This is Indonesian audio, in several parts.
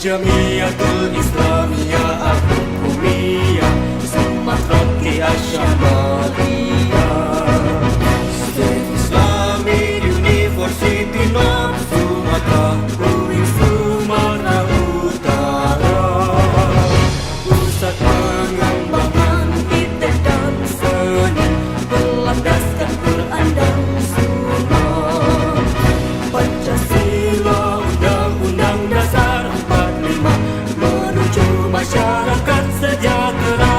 Jamiatul Islamiyah Al-Hukumiyah Sumatroti Asyamaliyah State Islamic University North Sumatra UI Sumatera Utara Pusat pengembangan ide dan seni berlandaskan Quran dan Sunnah Pancasila Undang-Undang Dasar menuju masyarakat sejahtera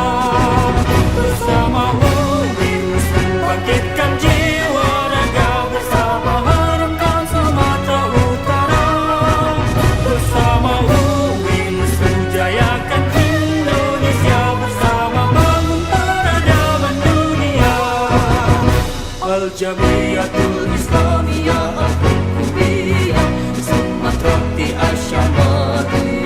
bersama UIN bangkitkan jiwa raga bersama harumkan Sumatera Utara bersama UIN sejayakan Indonesia bersama bangun peradaban dunia Al-Jamiatul Islamiyah Al-Hukumiyah Sumatroti Asyamaliyah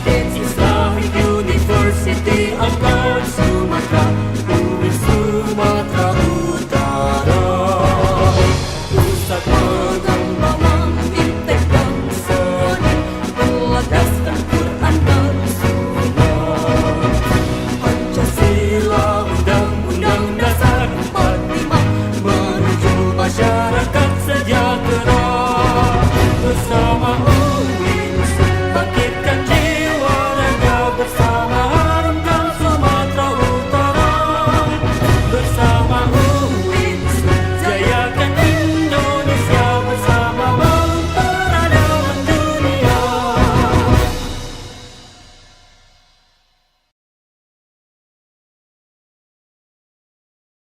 State Islamic University of North Sumatra UI Sumatera Utara Pusat pengembangan iptek dan seni berlandaskan Quran dan Sunnah Pancasila Undang-Undang Dasar 45 menuju masyarakat sejahtera bersama UIN bangkitkan jiwa raga bersama harumkan Sumatera Utara bersama UIN jayakan Indonesia bersama bangun peradaban dunia.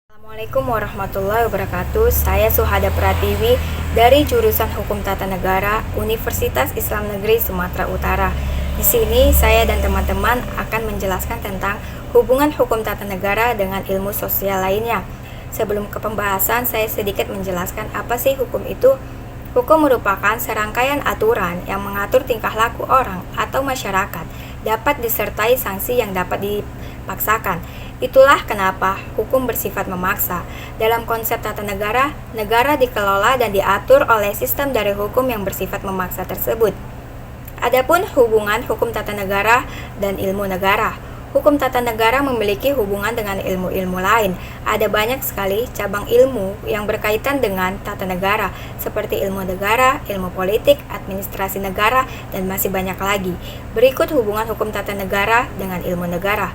Assalamualaikum warahmatullahi wabarakatuh. Saya Suhada Pratiwi dari jurusan Hukum Tata Negara Universitas Islam Negeri Sumatera Utara. Di sini saya dan teman-teman akan menjelaskan tentang hubungan hukum tata negara dengan ilmu sosial lainnya. Sebelum ke pembahasan, saya sedikit menjelaskan apa sih hukum itu. Hukum merupakan serangkaian aturan yang mengatur tingkah laku orang atau masyarakat, dapat disertai sanksi yang dapat dipaksakan. Itulah kenapa hukum bersifat memaksa. Dalam konsep tata negara, negara dikelola dan diatur oleh sistem dari hukum yang bersifat memaksa tersebut. Adapun hubungan hukum tata negara dan ilmu negara. Hukum tata negara memiliki hubungan dengan ilmu-ilmu lain. Ada banyak sekali cabang ilmu yang berkaitan dengan tata negara, seperti ilmu negara, ilmu politik, administrasi negara, dan masih banyak lagi. Berikut hubungan hukum tata negara dengan ilmu negara.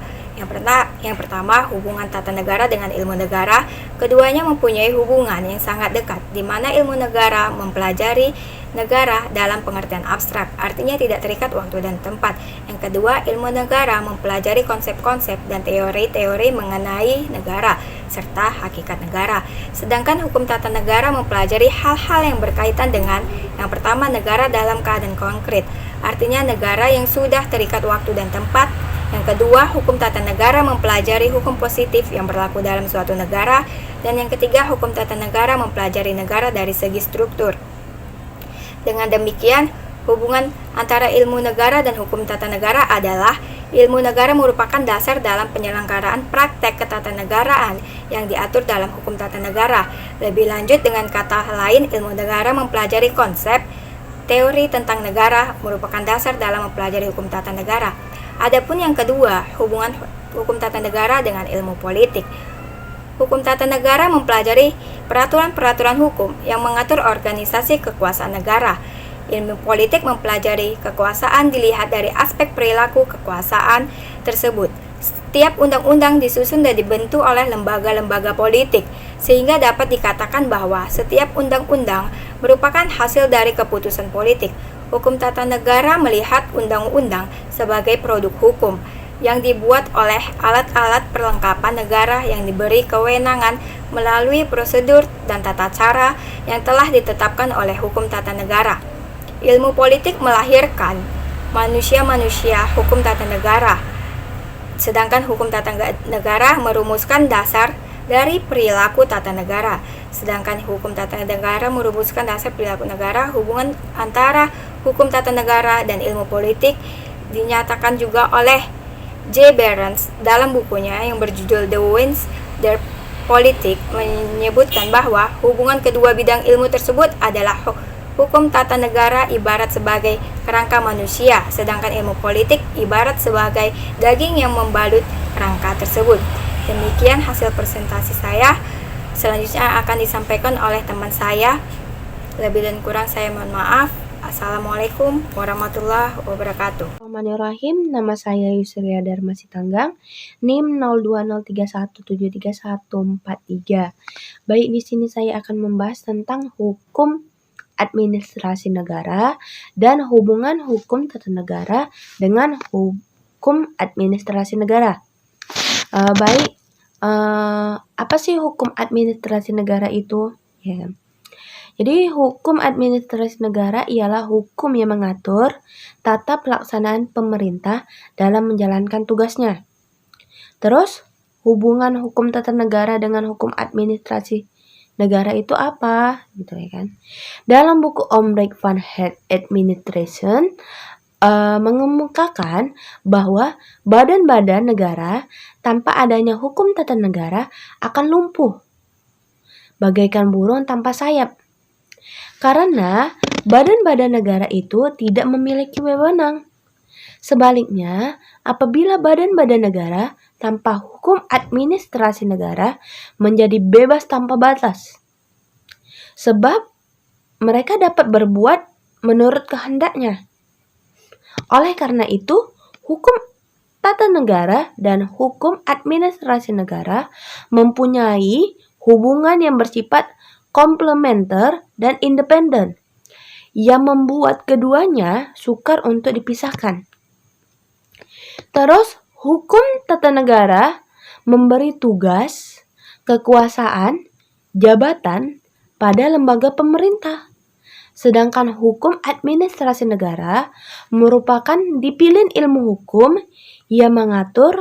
Yang pertama, hubungan tata negara dengan ilmu negara. Keduanya mempunyai hubungan yang sangat dekat, di mana ilmu negara mempelajari negara dalam pengertian abstrak, artinya tidak terikat waktu dan tempat. Yang kedua, ilmu negara mempelajari konsep-konsep dan teori-teori mengenai negara, serta hakikat negara. Sedangkan hukum tata negara mempelajari hal-hal yang berkaitan dengan yang pertama, negara dalam keadaan konkret, artinya negara yang sudah terikat waktu dan tempat. Yang kedua, hukum tata negara mempelajari hukum positif yang berlaku dalam suatu negara. Dan yang ketiga, hukum tata negara mempelajari negara dari segi struktur. Dengan demikian, hubungan antara ilmu negara dan hukum tata negara adalah ilmu negara merupakan dasar dalam penyelenggaraan praktek ketatanegaraan yang diatur dalam hukum tata negara. Lebih lanjut, dengan kata lain, ilmu negara mempelajari konsep, teori tentang negara merupakan dasar dalam mempelajari hukum tata negara. Adapun yang kedua, hubungan hukum tata negara dengan ilmu politik. Hukum tata negara mempelajari peraturan-peraturan hukum yang mengatur organisasi kekuasaan negara. Ilmu politik mempelajari kekuasaan dilihat dari aspek perilaku kekuasaan tersebut. Setiap undang-undang disusun dan dibentuk oleh lembaga-lembaga politik, sehingga dapat dikatakan bahwa setiap undang-undang merupakan hasil dari keputusan politik. Hukum tata negara melihat undang-undang sebagai produk hukum yang dibuat oleh alat-alat perlengkapan negara yang diberi kewenangan melalui prosedur dan tata cara yang telah ditetapkan oleh hukum tata negara. Ilmu politik melahirkan manusia-manusia hukum tata negara, sedangkan hukum tata negara merumuskan dasar dari perilaku tata negara. Sedangkan hukum tata negara merumuskan dasar perilaku negara. Hubungan antara hukum tata negara dan ilmu politik dinyatakan juga oleh J. Barnes dalam bukunya yang berjudul The Winds Their Politics, menyebutkan bahwa hubungan kedua bidang ilmu tersebut adalah Hukum tata negara ibarat sebagai kerangka manusia, sedangkan ilmu politik ibarat sebagai daging yang membalut kerangka tersebut. Demikian hasil presentasi saya. Selanjutnya akan disampaikan oleh teman saya. Lebih dan kurang saya mohon maaf. Assalamualaikum warahmatullahi wabarakatuh. Bismillahirrahmanirrahim. Nama saya Yusria Dharma Sitanggang, NIM 0203173143. Baik, di sini saya akan membahas tentang hukum administrasi negara dan hubungan hukum tata negara dengan hukum administrasi negara. Apa sih hukum administrasi negara itu? Ya. Jadi hukum administrasi negara ialah hukum yang mengatur tata pelaksanaan pemerintah dalam menjalankan tugasnya. Terus hubungan hukum tata negara dengan hukum administrasi negara itu apa? Gitu ya kan. Dalam buku Omrek van het Administration mengemukakan bahwa badan-badan negara tanpa adanya hukum tata negara akan lumpuh bagaikan burung tanpa sayap. Karena badan-badan negara itu tidak memiliki wewenang. Sebaliknya, apabila badan-badan negara tanpa hukum administrasi negara menjadi bebas tanpa batas. Sebab mereka dapat berbuat menurut kehendaknya. Oleh karena itu, hukum tata negara dan hukum administrasi negara mempunyai hubungan yang bersifat komplementer dan independen, yang membuat keduanya sukar untuk dipisahkan. Terus, hukum tata negara memberi tugas, kekuasaan, jabatan pada lembaga pemerintah. Sedangkan hukum administrasi negara merupakan disiplin ilmu hukum yang mengatur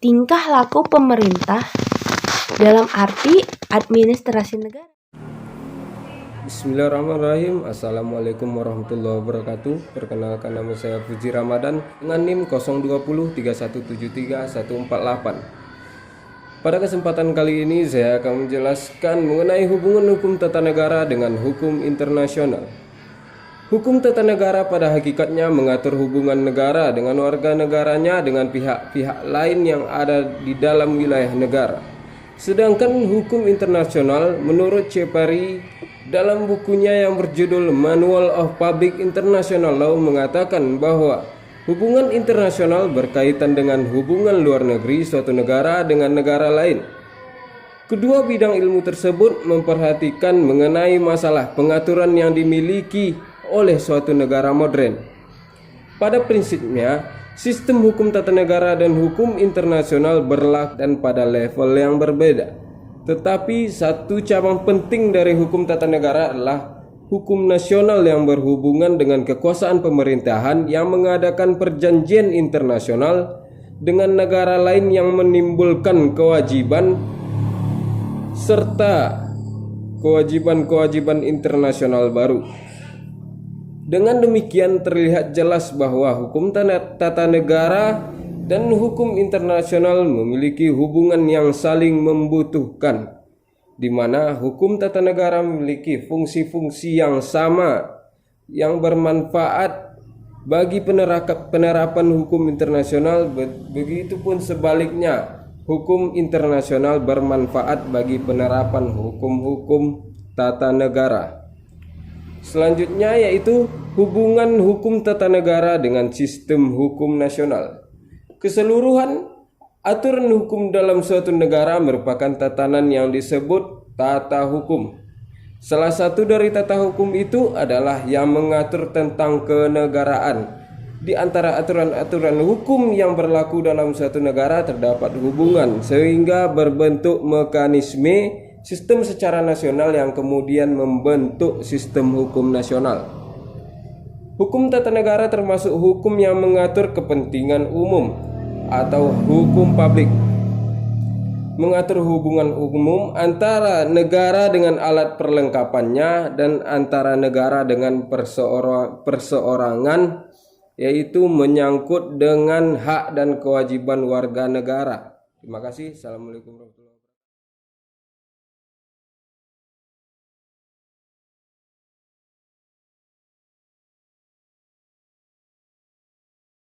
tingkah laku pemerintah dalam arti administrasi negara. Bismillahirrahmanirrahim. Assalamualaikum warahmatullahi wabarakatuh. Perkenalkan, nama saya Fuji Ramadan dengan NIM 0203173148. Pada kesempatan kali ini saya akan menjelaskan mengenai hubungan hukum tata negara dengan hukum internasional. Hukum tata negara pada hakikatnya mengatur hubungan negara dengan warga negaranya dengan pihak-pihak lain yang ada di dalam wilayah negara. Sedangkan hukum internasional menurut Cepari dalam bukunya yang berjudul Manual of Public International Law mengatakan bahwa hubungan internasional berkaitan dengan hubungan luar negeri suatu negara dengan negara lain. Kedua bidang ilmu tersebut memperhatikan mengenai masalah pengaturan yang dimiliki oleh suatu negara modern. Pada prinsipnya, sistem hukum tata negara dan hukum internasional berlaku dan pada level yang berbeda. Tetapi satu cabang penting dari hukum tata negara adalah hukum nasional yang berhubungan dengan kekuasaan pemerintahan yang mengadakan perjanjian internasional dengan negara lain yang menimbulkan kewajiban serta kewajiban-kewajiban internasional baru. Dengan demikian terlihat jelas bahwa hukum tata negara dan hukum internasional memiliki hubungan yang saling membutuhkan, di mana hukum tata negara memiliki fungsi-fungsi yang sama yang bermanfaat bagi penerapan hukum internasional, begitupun sebaliknya hukum internasional bermanfaat bagi penerapan hukum-hukum tata negara. Selanjutnya yaitu hubungan hukum tata negara dengan sistem hukum nasional. Keseluruhan aturan hukum dalam suatu negara merupakan tatanan yang disebut tata hukum. Salah satu dari tata hukum itu adalah yang mengatur tentang kenegaraan. Di antara aturan-aturan hukum yang berlaku dalam suatu negara terdapat hubungan sehingga berbentuk mekanisme sistem secara nasional yang kemudian membentuk sistem hukum nasional. Hukum tata negara termasuk hukum yang mengatur kepentingan umum atau hukum publik, mengatur hubungan umum antara negara dengan alat perlengkapannya dan antara negara dengan perseorangan, yaitu menyangkut dengan hak dan kewajiban warga negara. Terima kasih. Assalamualaikum warahmatullahi wabarakatuh.